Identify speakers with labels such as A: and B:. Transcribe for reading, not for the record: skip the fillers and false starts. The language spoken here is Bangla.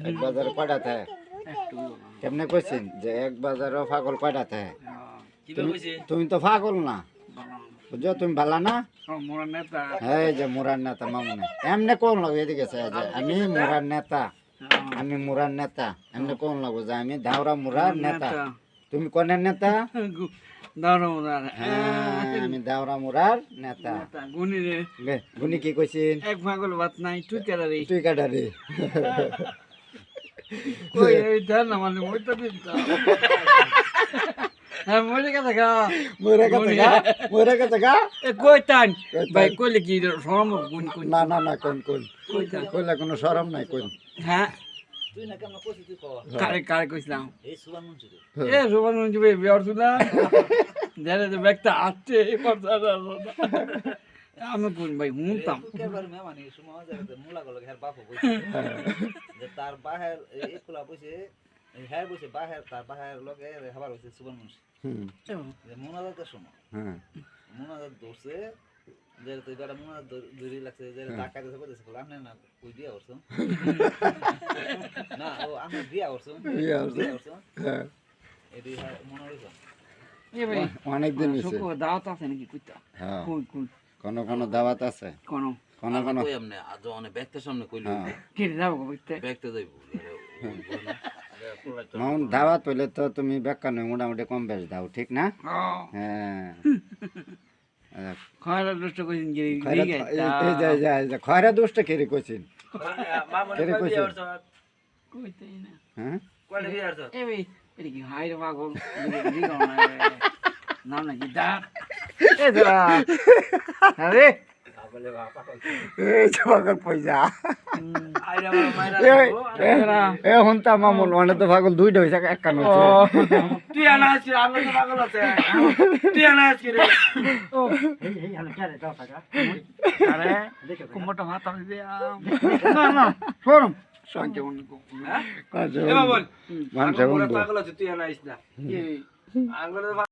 A: এক বাজারে কয়টা থাকে কেমনে কইছেন যে এক বাজারে পাগল কয়টা থাকে তুমি তো পাগল না বুঝছো তুমি ভালা না এই যে মুরার নেতা মামুনে এমনি কোন লাগবে এদিকে যে আমি মুরার নেতা আমি মুরার নেতা এমনি কোন লাগবো যে আমি ধাওরা মুরার নেতা তুমি কোনের নেতা আমি দাওরা মুরার নেতা গুনি কি কইছিন
B: এক পাগল ভাত নাই তুই কাটারি
A: তুই কাটারে
B: কই এই ধান না মানে মই তো দিন তো হ্যাঁ মরে গেছে গা
A: মরে গেছে গা
B: এ কই টান ভাই কইলে কি শরম গুন কোন
A: না না না কোন কইলে কোনো শরম নাই কোন
B: হ্যাঁ
C: তুই না কেমন কইছিস তুই কও
B: কারে কইছিলাম
C: এই সুবান মঞ্জুর
B: সুবান মঞ্জুর বিয়ার তুলা যারা যে ব্যক্তি আসছে আমি কোন ভাই হুনতাম
C: কেবার মেহমানি সময় যাবে মুলা গলো হের বাপ কইছে যে তার বাহের একলা কইছে হ্যাঁ কইছে বাহের তার বাহের লগে খাবার হইছে সুবান মঞ্জুর যে মুনাজাতের সময় মুনাজাত দৌড়ছে যে তুই বেটা মুনাজাত দৌড়ি লাগছে যে টাকা দিতে কইছে আপনি না কই দিয়া করছো না ও আমি দিয়া করছো হ্যাঁ এডি মনে হইছে
A: অনেকদিন হইছে
B: দাওয়াত আছে নাকি কইতা কোন
A: কোন দাওয়াত আছে
B: কোন
C: কই আমনে আজ অনেক ব্যক্তির সামনে কইলো
B: কি যাবো কইতে
C: ব্যক্তি যাইবো
A: মাউন দাওয়াত হইলে তো তুমি বেকার নয় মোটামুটি কম বেশ দাও ঠিক না হ্যাঁ
B: খয়রা দুষ্ট কইছিন গিরি
A: খয়রা দুষ্ট কেরে কইছিন কেরে কইছিন
B: কইতেই না
A: হ্যাঁ
C: কোয়ালি বিয়ার তো
B: এই এটা কি হাইরে পাগল নাম নাকি দা এ দা আরে
A: পাগল পয়সা
C: আইরা মাইরা
A: এখন তো মামুল মানে তো পাগল দুইটা হয়েছে এক কান
C: তুই আনা আছিস আমি তো পাগল আছে তুই আনা আছিস রে
B: ও এই আলো কে রে দাও টাকা আরে কুমটা হাত আমি দে না না শোরম সঙ্গে উনকো
C: হ্যাঁ এ বাবল
A: মানুষ
C: পাগল আছে তুই আনা আইস না আঙ্গুলে